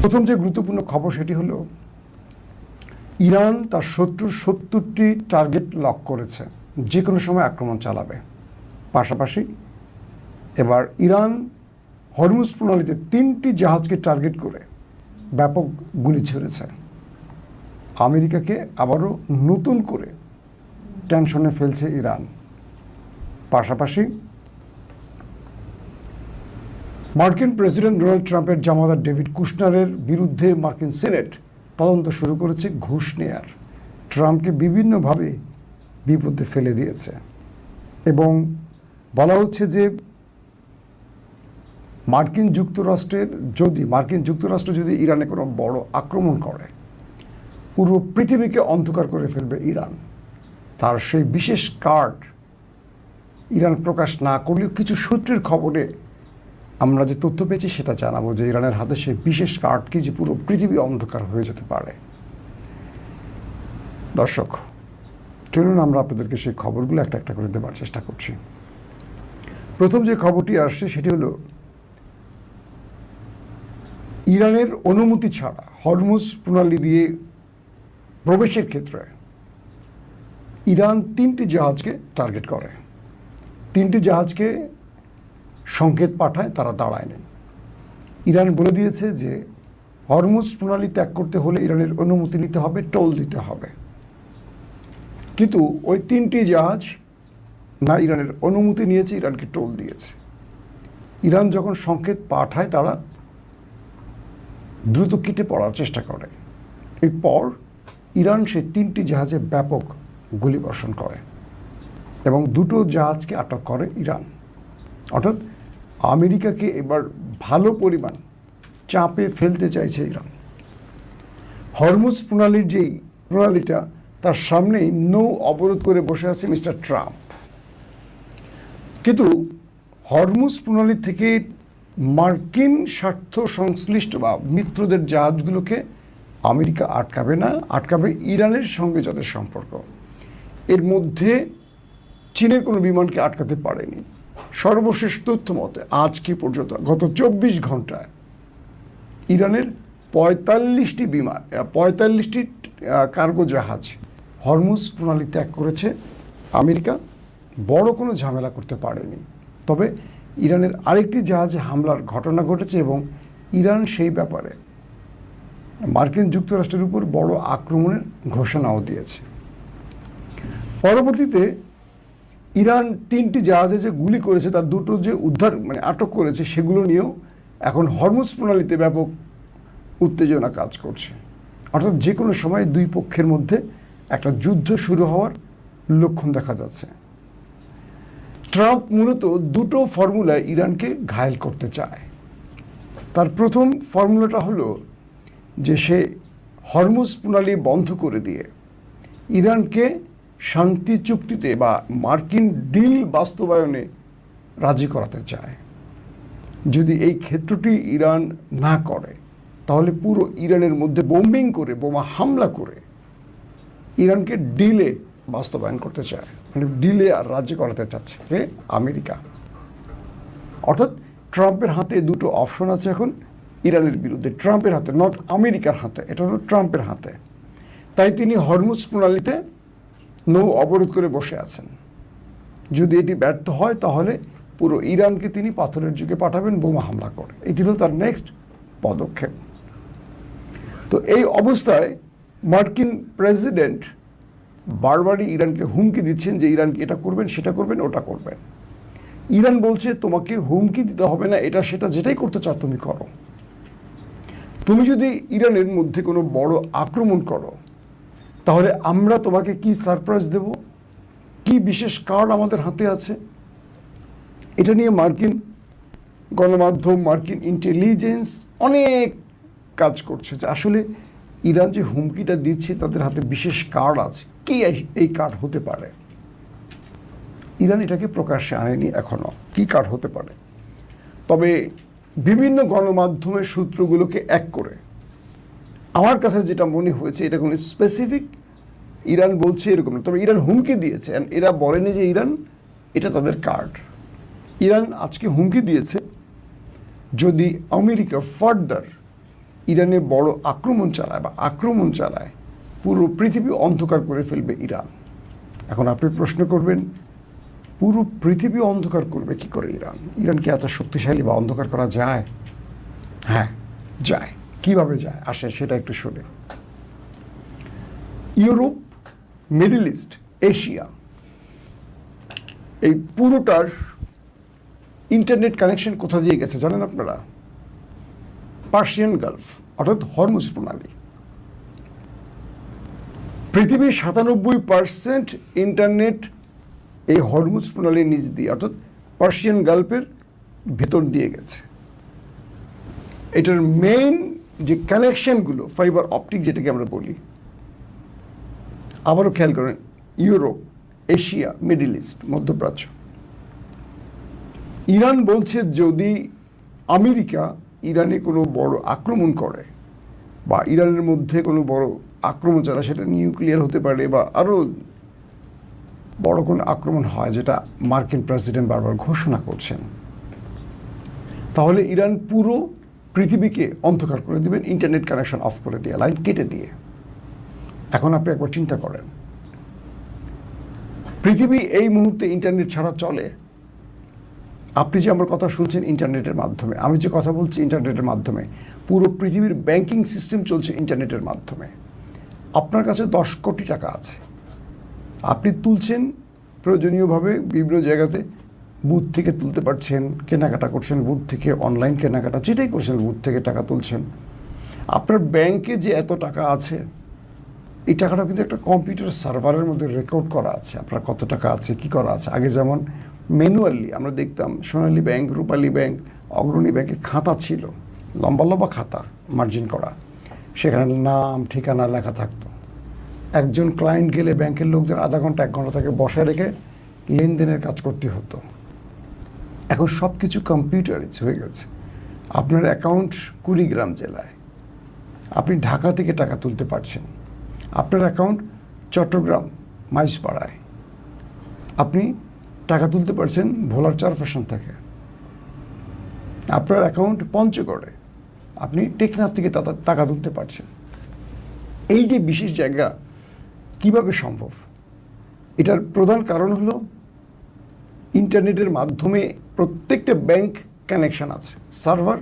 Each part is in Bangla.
প্রথম যে গুরুত্বপূর্ণ খবর সেটি হলো ইরান তার শত্রুর ৭০টি টার্গেট লক করেছে, যে কোনো সময় আক্রমণ চালাবে। পাশাপাশি এবার ইরান হরমুজ প্রণালীতে ৩টি জাহাজকে টার্গেট করে ব্যাপক গুলি ছুড়েছে। আমেরিকাকে আবারও নতুন করে টেনশনে ফেলছে ইরান। পাশাপাশি মার্কিন প্রেসিডেন্ট ডোনাল্ড ট্রাম্পের জামাতা ডেভিড কুশনারের বিরুদ্ধে মার্কিন সিনেট তদন্ত শুরু করেছে ঘুষ নেয়ার। ট্রাম্পকে বিভিন্নভাবে বিপদে ফেলে দিয়েছে এবং বলা হচ্ছে যে মার্কিন যুক্তরাষ্ট্র যদি ইরানে কোনো বড় আক্রমণ করে, পুরো পৃথিবীকে অন্ধকার করে ফেলবে ইরান। তার সেই বিশেষ কার্ড ইরান প্রকাশ না করলেও কিছু সূত্রের খবরে আমরা যে তথ্য পেয়েছি সেটা জানাবো যে ইরানের হাতে সেই বিশেষ কার্ড কি, যে পুরো পৃথিবী অন্ধকার হয়ে যেতে পারে। দর্শক চলুন আমরা আপনাদেরকে সেই খবরগুলো একটা একটা করে দেওয়ার চেষ্টা করছি। প্রথম যে খবরটি আসছে সেটি হলো ইরানের অনুমতি ছাড়া হরমুজ প্রণালী দিয়ে প্রবেশের ক্ষেত্রে ইরান ৩টি জাহাজকে টার্গেট করে। ৩টি জাহাজকে সংকেত পাঠায়, তারা দাঁড়ায়নি। ইরান বলে দিয়েছে যে হরমুজ প্রণালী ত্যাগ করতে হলে ইরানের অনুমতি নিতে হবে, টোল দিতে হবে। কিন্তু ওই ৩টি জাহাজ না ইরানের অনুমতি নিয়েছে, ইরানকে টোল দিয়েছে। ইরান যখন সংকেত পাঠায় তারা দ্রুত কেটে পড়ার চেষ্টা করে। এরপর ইরান সেই ৩টি জাহাজে ব্যাপক গুলিবর্ষণ করে এবং ২টো জাহাজকে আটক করে ইরান। অর্থাৎ আমেরিকাকে এবার ভালো পরিমাণ চাপে ফেলতে চাইছে ইরান। হরমুজ প্রণালীর যেই প্রণালীটা, তার সামনেই নৌ অবরোধ করে বসে আছে মিস্টার ট্রাম্প। কিন্তু হরমুজ প্রণালী থেকে মার্কিন স্বার্থ সংশ্লিষ্ট বা মিত্রদের জাহাজগুলোকে আমেরিকা আটকাবে না, আটকাবে ইরানের সঙ্গে যাদের সম্পর্ক। এর মধ্যে চীনের কোনো বিমানকে আটকাতে পারেনি। সর্বশেষ তথ্য মতে আজকে পর্যন্ত গত ২৪ ঘন্টায় ইরানের ৪৫টি কার্গো জাহাজ হরমুজ প্রণালী ত্যাগ করেছে। আমেরিকা বড় কোনো ঝামেলা করতে পারেনি। তবে ইরানের আরেকটি জাহাজে হামলার ঘটনা ঘটেছে এবং ইরান সেই ব্যাপারে মার্কিন যুক্তরাষ্ট্রের উপর বড় আক্রমণের ঘোষণাও দিয়েছে। পরবর্তীতে ইরান ৩টি জাহাজে যে গুলি করেছে তার 2টো যে আটক করেছে, সেগুলো নিয়েও এখন হরমুজ প্রণালীতে ব্যাপক উত্তেজনা কাজ করছে। অর্থাৎ যে কোনো সময় দুই পক্ষের মধ্যে একটা যুদ্ধ শুরু হওয়ার লক্ষণ দেখা যাচ্ছে। ট্রাম্প মূলত 2টো ফর্মুলায় ইরানকে ঘায়েল করতে চায়। তার প্রথম ফর্মুলাটা হলো যে সে হরমুজ প্রণালী বন্ধ করে দিয়ে ইরানকে শান্তি চুক্তিতে বা মার্কিন ডিল বাস্তবায়নে রাজি করাতে চায়। যদি এই ক্ষেত্রটি ইরান না করে তাহলে পুরো ইরানের মধ্যে বোম্বিং করে, বোমা হামলা করে ইরানকে ডিলে বাস্তবায়ন করতে চায়, মানে ডিলে আর রাজি করাতে চাচ্ছে আমেরিকা। অর্থাৎ ট্রাম্পের হাতে 2টো অপশন আছে এখন ইরানের বিরুদ্ধে। ট্রাম্পের হাতে, নট আমেরিকার হাতে, এটা হলো ট্রাম্পের হাতে। তাই তিনি হরমুজ প্রণালীতে নৌ অবরোধ করে বসে আছেন। যদি এটি ব্যর্থ হয় তাহলে পুরো ইরানকে তিনি পাথরের যুগে পাঠাবেন বোমা হামলা করে। এটি হলো তার নেক্সট পদক্ষেপ। তো এই অবস্থায় মার্কিন প্রেসিডেন্ট বারবারই ইরানকে হুমকি দিচ্ছেন যে ইরানকে এটা করবেন, সেটা করবেন, ওটা করবেন। ইরান বলছে তোমাকে হুমকি দিতে হবে না, এটা সেটা যেটাই করতে চাও তুমি করো। তুমি যদি ইরানের মধ্যে কোনো বড় আক্রমণ করো তাহলে আমরা তোমাকে কি সারপ্রাইজ দেব, কি বিশেষ কার্ড আমাদের হাতে আছে। এটা নিয়ে মার্কিন গণমাধ্যম, মার্কিন ইন্টেলিজেন্স অনেক কাজ করছে যে আসলে ইরান যে হুমকিটা দিচ্ছে তাদের হাতে বিশেষ কার্ড আছে। কি এই কার্ড হতে পারে? ইরান এটাকে প্রকাশ্যে আনেনি এখনো, কি কার্ড হতে পারে। তবে বিভিন্ন গণমাধ্যমের সূত্রগুলোকে এক করে আমার কাছে যেটা মনে হয়েছে, এটা কোনো স্পেসিফিক ইরান বলছে এরকম না। তবে ইরান হুমকি দিয়েছে, এরা বলেনি যে ইরান এটা তাদের কার্ড। ইরান আজকে হুমকি দিয়েছে যদি আমেরিকা ফার্দার ইরানে বড় আক্রমণ চালায় পুরো পৃথিবী অন্ধকার করে ফেলবে ইরান। এখন আপনি প্রশ্ন করবেন, পুরো পৃথিবী অন্ধকার করবে কি করে ইরান? ইরান কি এত শক্তিশালী বা অন্ধকার করা যায়? হ্যাঁ, যায়। কিভাবে যায় আসে সেটা একটু শুনে। ইউরোপ, মিডল ইস্ট, এশিয়া, এই পুরোটার ইন্টারনেট কানেকশন কোথা দিয়ে গেছে জানেন আপনারা? পার্সিয়ান গালফ, অর্থাৎ হরমুজ প্রণালী। পৃথিবীর 97% ইন্টারনেট এই হরমুজ প্রণালীর নিচ দিয়ে, অর্থাৎ পার্সিয়ান গালফের ভেতর দিয়ে গেছে। এটার মেইন যে কানেকশনগুলো, ফাইবার অপটিক যেটাকে আমরা বলি, আবারও খেয়াল করেন, ইউরোপ, এশিয়া, মিডল ইস্ট, মধ্যপ্রাচ্য। ইরান বলছে যদি আমেরিকা ইরানে কোনো বড় আক্রমণ করে বা ইরানের মধ্যে কোনো বড় আক্রমণ চালায়, সেটা নিউক্লিয়ার হতে পারে বা আরও বড় কোনো আক্রমণ হয়, যেটা মার্কিন প্রেসিডেন্ট বারবার ঘোষণা করছেন, তাহলে ইরান পুরো পৃথিবীকে অন্ধকার করে দিবেন, ইন্টারনেট কানেকশন অফ করে দিয়ে, লাইন কেটে দিয়ে। এখন আপনি একবার চিন্তা করেন, পৃথিবী এই মুহূর্তে ইন্টারনেট ছাড়া চলে। আপনি যে আমার কথা শুনছেন ইন্টারনেটের মাধ্যমে, আমি যে কথা বলছি ইন্টারনেটের মাধ্যমে, পুরো পৃথিবীর ব্যাংকিং সিস্টেম চলছে ইন্টারনেটের মাধ্যমে। আপনার কাছে 10 কোটি টাকা আছে, আপনি তুলছেন প্রয়োজনীয়ভাবে বিভিন্ন জায়গাতে, বুথ থেকে তুলতে পারছেন, কেনাকাটা করছেন বুথ থেকে, অনলাইন কেনাকাটা যেটাই করছেন বুথ থেকে টাকা তুলছেন। আপনার ব্যাংকে যে এত টাকা আছে, এই টাকাটা কিন্তু একটা কম্পিউটার সার্ভারের মধ্যে রেকর্ড করা আছে, আপনার কত টাকা আছে, কি করা আছে। আগে যেমন ম্যানুয়ালি আমরা দেখতাম, সোনালী ব্যাংক, রূপালী ব্যাংক, অগ্রণী ব্যাংকে খাতা ছিল, লম্বা লম্বা খাতা মার্জিন করা, সেখানে নাম ঠিকানা লেখা থাকতো। একজন ক্লায়েন্ট গেলে ব্যাংকের লোকদের আধা ঘন্টা 1 ঘন্টা তাকে বসায় রেখে লেনদেনের কাজ করতে হতো। এখন সব কিছু কম্পিউটারাইজ হয়ে গেছে। আপনার অ্যাকাউন্ট কুড়িগ্রাম জেলায়, আপনি ঢাকা থেকে টাকা তুলতে পারছেন। আপনার অ্যাকাউন্ট চট্টগ্রাম মাইজপাড়ায়, আপনি টাকা তুলতে পারছেন ভোলার চারপাশন থেকে। আপনার অ্যাকাউন্ট পঞ্চগড়ে, আপনি টেকনাফ থেকে টাকা তুলতে পারছেন। এই যে বিশেষ জায়গা কিভাবে সম্ভব? এটার প্রধান কারণ হলো ইন্টারনেটের মাধ্যমে প্রত্যেকটা ব্যাংক কানেকশন আছে, সার্ভার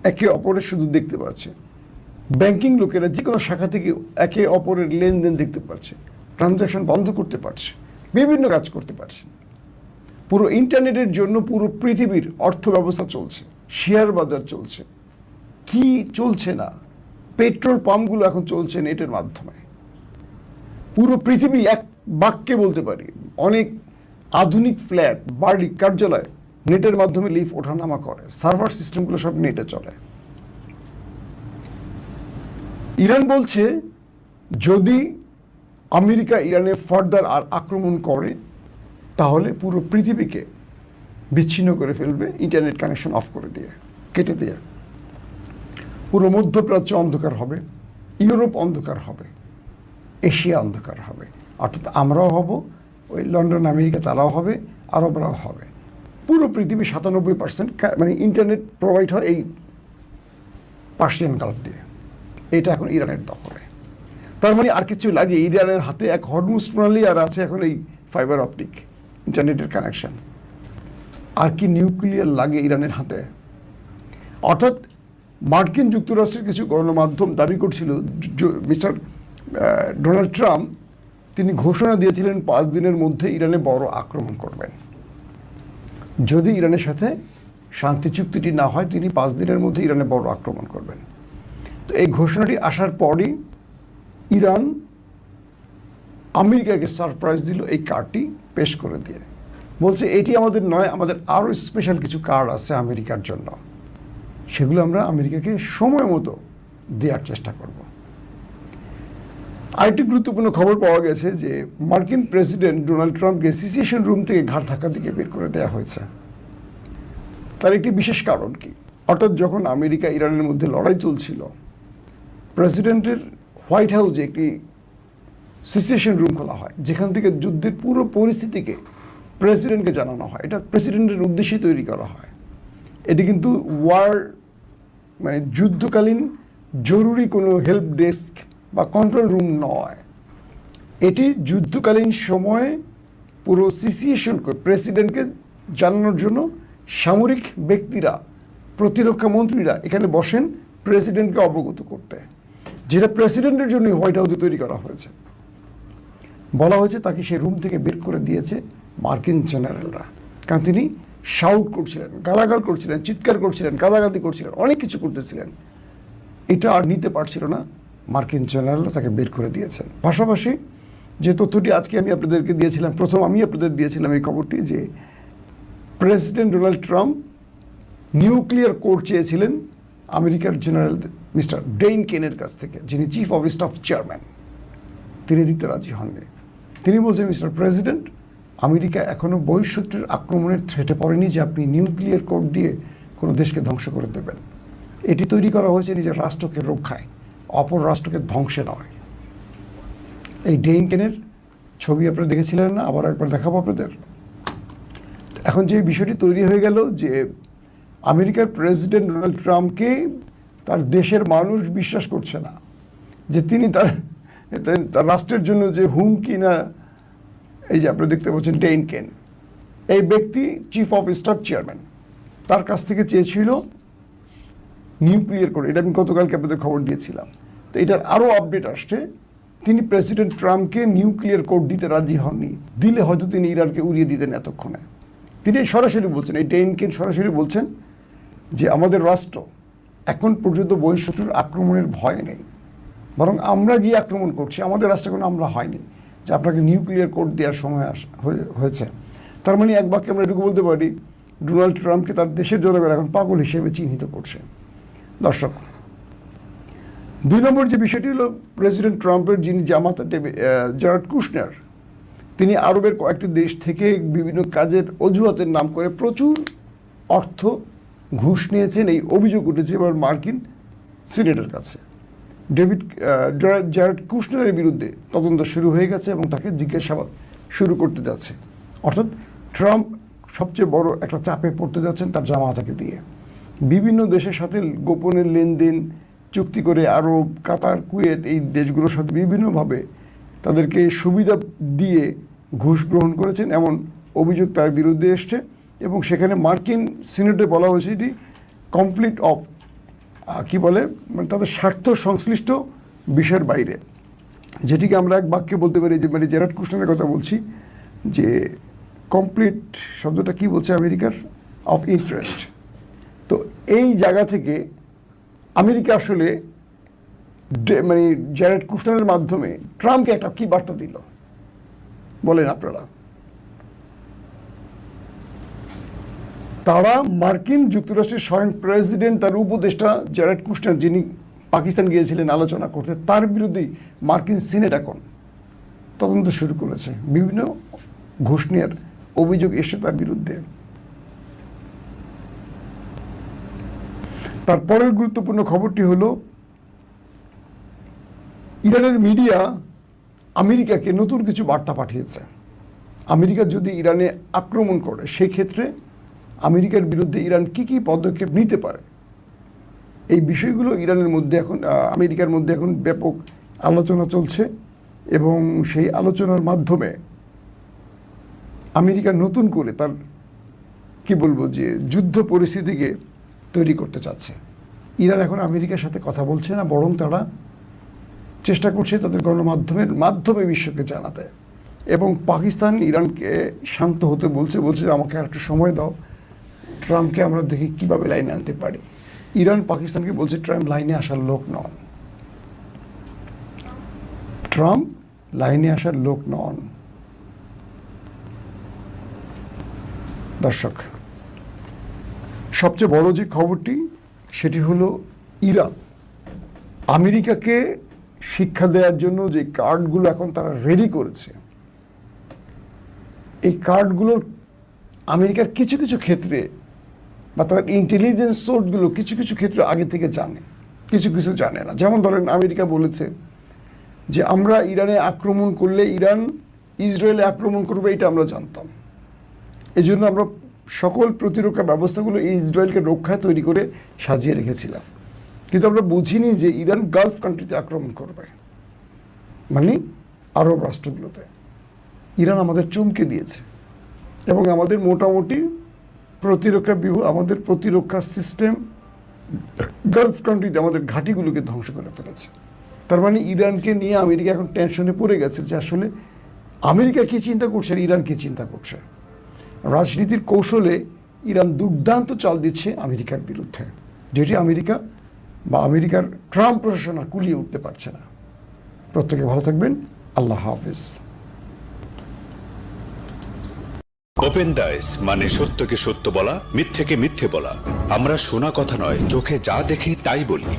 একে অপরের শুধু দেখতে পাচ্ছে। ব্যাংকিং লোকেরা যে কোনো শাখা থেকে একে অপরের লেনদেন দেখতে পাচ্ছে, ট্রানজ্যাকশন বন্ধ করতে পারছে, বিভিন্ন কাজ করতে পারছে। পুরো ইন্টারনেটের জন্য পুরো পৃথিবীর অর্থ ব্যবস্থা চলছে, শেয়ার বাজার চলছে। কি চলছে না? পেট্রোল পাম্পগুলো এখন চলছে নেটের মাধ্যমে। পুরো পৃথিবী এক বাক্যে বলতে পারি, অনেক আধুনিক ফ্ল্যাট, বাড়ি, কার্যালয় নেটের মাধ্যমে লিফট ওঠানামা করে, সার্ভার সিস্টেমগুলো সব নেটে চলে। ইরান বলছে যদি আমেরিকা ইরানে ফার্দার আর আক্রমণ করে, তাহলে পুরো পৃথিবীকে বিচ্ছিন্ন করে ফেলবে, ইন্টারনেট কানেকশন অফ করে দিয়ে, কেটে দিয়ে। পুরো মধ্যপ্রাচ্য অন্ধকার হবে, ইউরোপ অন্ধকার হবে, এশিয়া অন্ধকার হবে, অর্থাৎ আমরাও হব, ওই লন্ডন আমেরিকা তারাও হবে, আরবরাও হবে। পুরো পৃথিবী 97% মানে ইন্টারনেট প্রোভাইড হয় এই পার্সিয়ান গালফ দিয়ে। এটা এখন ইরানের দখলে। তার মানে আর কিছু লাগে, ইরানের হাতে এক হরমুজ প্রণালী আর আছে এখন এই ফাইবার অপটিক ইন্টারনেটের কানেকশন। আর কি নিউক্লিয়ার লাগে ইরানের হাতে? অর্থাৎ মার্কিন যুক্তরাষ্ট্রের কিছু গণমাধ্যম দাবি করছিল মিস্টার ডোনাল্ড ট্রাম্প তিনি ঘোষণা দিয়েছিলেন 5 দিনের মধ্যে ইরানে বড় আক্রমণ করবেন। যদি ইরানের সাথে শান্তি চুক্তিটি না হয়, তিনি 5 দিনের মধ্যে ইরানে বড় আক্রমণ করবেন। তো এই ঘোষণাটি আসার পরই ইরান আমেরিকাকে সারপ্রাইজ দিল এই কার্ডটি পেশ করে দিয়ে, বলছে এটি আমাদের নয়, আমাদের আরও স্পেশাল কিছু কার্ড আছে আমেরিকার জন্য, সেগুলো আমরা আমেরিকাকে সময় মতো দেওয়ার চেষ্টা করব। আরেকটি গুরুত্বপূর্ণ খবর পাওয়া গেছে যে মার্কিন প্রেসিডেন্ট ডোনাল্ড ট্রাম্পকে সিসিয়েশন রুম থেকে ঘাড় ধাক্কা দিকে বের করে দেওয়া হয়েছে। তার একটি বিশেষ কারণ কি? অর্থাৎ যখন আমেরিকা ইরানের মধ্যে লড়াই চলছিল, প্রেসিডেন্টের হোয়াইট হাউসে একটি সিচুয়েশন রুম খোলা হয়, যেখান থেকে যুদ্ধের পুরো পরিস্থিতিকে প্রেসিডেন্টকে জানানো হয়। এটা প্রেসিডেন্টের উদ্দেশ্যে তৈরি করা হয়। এটি কিন্তু ওয়ার মানে যুদ্ধকালীন জরুরি কোনো হেল্প ডেস্ক বা কন্ট্রোল রুম নয়। এটি যুদ্ধকালীন সময়ে পুরো সিচুয়েশন প্রেসিডেন্টকে জানানোর জন্য সামরিক ব্যক্তিরা, প্রতিরক্ষা মন্ত্রীরা এখানে বসেন প্রেসিডেন্টকে অবগত করতে, যেটা প্রেসিডেন্টের জন্য হোয়াইট হাউসে তৈরি করা হয়েছে। বলা হয়েছে তাকে সেই রুম থেকে বের করে দিয়েছে মার্কিন জেনারেলরা, কারণ তিনি শাউট করছিলেন, গালাগাল করছিলেন, চিৎকার করছিলেন, গালাগালি করছিলেন, অনেক কিছু করতেছিলেন। এটা আর নিতে পারছিল না, মার্কিন জেনারেলরা তাকে বের করে দিয়েছেন। পাশাপাশি যে তথ্যটি আজকে আমি আপনাদেরকে দিয়েছিলাম, প্রথম আমি আপনাদের দিয়েছিলাম এই খবরটি, যে president Donald Trump nuclear code চেয়েছিলেন আমেরিকার জেনারেল মিস্টার ডেইন কেনের কাছ থেকে, যিনি চিফ অফ স্টাফ চেয়ারম্যান। তিনি দিতে রাজি হননি। তিনি বলছেন, মিস্টার প্রেসিডেন্ট, আমেরিকা এখনও বহিঃশত্রুর আক্রমণের থ্রেটে পড়েনি যে আপনি নিউক্লিয়ার কোড দিয়ে কোনো দেশকে ধ্বংস করে দেবেন। এটি তৈরি করা হয়েছে নিজের রাষ্ট্রকে রক্ষায়, অপর রাষ্ট্রকে ধ্বংসে নয়। এই ডেইন কেনের ছবি আপনারা দেখেছিলেন না? আবার একবার দেখাবো আপনাদের। এখন যে বিষয়টি তৈরি হয়ে গেল যে আমেরিকার প্রেসিডেন্ট ডোনাল্ড ট্রাম্পকে তার দেশের মানুষ বিশ্বাস করছে না, যে তিনি তার রাষ্ট্রের জন্য যে হুমকি না, এই যে আপনারা দেখতে পাচ্ছেন ডেইন কেন, এই ব্যক্তি চিফ অফ স্টাফ চেয়ারম্যান, তার কাছ থেকে চেয়েছিল নিউক্লিয়ার কোড। এটা আমি গতকালকে আপনাদের খবর দিয়েছিলাম। তো এটার আরও আপডেট আসছে, তিনি প্রেসিডেন্ট ট্রাম্পকে নিউক্লিয়ার কোড দিতে রাজি হননি। দিলে হয়তো তিনি ইরানকে উড়িয়ে দিতেন এতক্ষণে। তিনি সরাসরি বলছেন, এই ডেইন কেন সরাসরি বলছেন যে আমাদের রাষ্ট্র এখন পর্যন্ত বহিঃশত্রুর আক্রমণের ভয় নেই, বরং আমরা গিয়ে আক্রমণ করছি, আমাদের রাষ্ট্রে কোনো আমরা হয়নি যে আপনাকে নিউক্লিয়ার কোড দেওয়ার সময় হয়েছে। তার মানে এক বাক্যে আমরা এটুকু বলতে পারি, ডোনাল্ড ট্রাম্পকে তার দেশের জনগণ এখন পাগল হিসেবে চিহ্নিত করছে। দর্শক, 2 নম্বর যে বিষয়টি হলো, প্রেসিডেন্ট ট্রাম্পের যিনি জামাতা জারেড কুশনার, তিনি আরবের কয়েকটি দেশ থেকে বিভিন্ন কাজের অজুহাতের নাম করে প্রচুর অর্থ ঘুষ নিয়েছেন। এই অভিযোগ উঠেছে এবার মার্কিন সিনেটের কাছে। জারেড কুশনারের বিরুদ্ধে তদন্ত শুরু হয়ে গেছে এবং তাকে জিজ্ঞাসাবাদ শুরু করতে যাচ্ছে। অর্থাৎ ট্রাম্প সবচেয়ে বড় একটা চাপে পড়তে যাচ্ছেন তার জামাতাকে দিয়ে। বিভিন্ন দেশের সাথে গোপনে লেনদেন চুক্তি করে আরব, কাতার, কুয়েত এই দেশগুলোর সাথে বিভিন্নভাবে তাদেরকে সুবিধা দিয়ে ঘুষ গ্রহণ করেছেন, এমন অভিযোগ তার বিরুদ্ধে এসছে। এবং সেখানে মার্কিন সিনেটে বলা হয়েছে এটি কনফ্লিক্ট অফ কি বলে, মানে তাদের স্বার্থ সংশ্লিষ্ট বিষয়ের বাইরে, যেটিকে আমরা এক বাক্যে বলতে পারি যে, মানে জারেড কুশনারের কথা বলছি, যে কমপ্লিট শব্দটা কি বলছে আমেরিকার, অফ ইন্টারেস্ট। তো এই জায়গা থেকে আমেরিকা আসলে মানে জারেড কুশনারের মাধ্যমে ট্রাম্পকে একটা কি বার্তা দিল বলেন আপনারা? তারা মার্কিন যুক্তরাষ্ট্রের স্বয়ং প্রেসিডেন্ট, তার উপদেষ্টা জারেড কুশনার, যিনি পাকিস্তান গিয়েছিলেন আলোচনা করতে, তার বিরুদ্ধেই মার্কিন সিনেট এখন তদন্ত শুরু করেছে। বিভিন্ন ঘুষ নেওয়ার অভিযোগ এসে তার বিরুদ্ধে। তারপরের গুরুত্বপূর্ণ খবরটি হলো, ইরানের মিডিয়া আমেরিকাকে নতুন কিছু বার্তা পাঠিয়েছে। আমেরিকা যদি ইরানে আক্রমণ করে, সেক্ষেত্রে আমেরিকার বিরুদ্ধে ইরান কি কি পদক্ষেপ নিতে পারে, এই বিষয়গুলো ইরানের মধ্যে এখন, আমেরিকার মধ্যে এখন ব্যাপক আলোচনা চলছে। এবং সেই আলোচনার মাধ্যমে আমেরিকা নতুন করে তার কি বলবো যে যুদ্ধ পরিস্থিতিকে তৈরি করতে চাচ্ছে। ইরান এখন আমেরিকার সাথে কথা বলছে না, বরং তারা চেষ্টা করছে তাদের গণমাধ্যমের মাধ্যমে বিশ্বকে জানাতে। এবং পাকিস্তান ইরানকে শান্ত হতে বলছে, আমাকে আর একটু সময় দাও, ট্রাম্পকে আমরা দেখি কীভাবে লাইনে আনতে পারি। ইরান পাকিস্তানকে বলছে ট্রাম্প লাইনে আসার লোক নন, ট্রাম্প লাইনে আসার লোক নন। দর্শক, সবচেয়ে বড় যে খবরটি সেটি হলো, ইরান আমেরিকাকে শিক্ষা দেওয়ার জন্য যে কার্ডগুলো এখন তারা রেডি করেছে, এই কার্ডগুলোর আমেরিকার কিছু কিছু ক্ষেত্রে বা তার ইন্টেলিজেন্স সোর্সগুলো কিছু কিছু ক্ষেত্রে আগে থেকে জানে, কিছু কিছু জানে না। যেমন ধরেন, আমেরিকা বলেছে যে আমরা ইরানে আক্রমণ করলে ইরান ইসরায়েলে আক্রমণ করবে, এটা আমরা জানতাম। এই জন্য আমরা সকল প্রতিরক্ষা ব্যবস্থাগুলো ইসরায়েলকে রক্ষায় তৈরি করে সাজিয়ে রেখেছিলাম। কিন্তু আমরা বুঝিনি যে ইরান গালফ কান্ট্রিতে আক্রমণ করবে, মানে আরব রাষ্ট্রগুলোতে। ইরান আমাদের চমকে দিয়েছে এবং আমাদের মোটামুটি প্রতিরক্ষা ব্যূহ, আমাদের প্রতিরক্ষা সিস্টেম গালফ কান্ট্রিতে আমাদের ঘাঁটিগুলোকে ধ্বংস করে ফেলেছে। তার মানে ইরানকে নিয়ে আমেরিকা এখন টেনশনে পড়ে গেছে যে আসলে আমেরিকা কি চিন্তা করছে আর ইরান কি চিন্তা করছে। রাজনীতির কৌশলে ইরান দুর্দান্ত চাল দিচ্ছে আমেরিকার বিরুদ্ধে, যেটি আমেরিকা বা আমেরিকার ট্রাম্প প্রশাসন আর কুলিয়ে উঠতে পারছে না। প্রত্যেকে ভালো থাকবেন। আল্লাহ হাফেজ। ওপেন দাইস মানে সত্যকে সত্য বলা, মিথ্যেকে মিথ্যে বলা। আমরা শোনা কথা নয়, চোখে যা দেখি তাই বলি।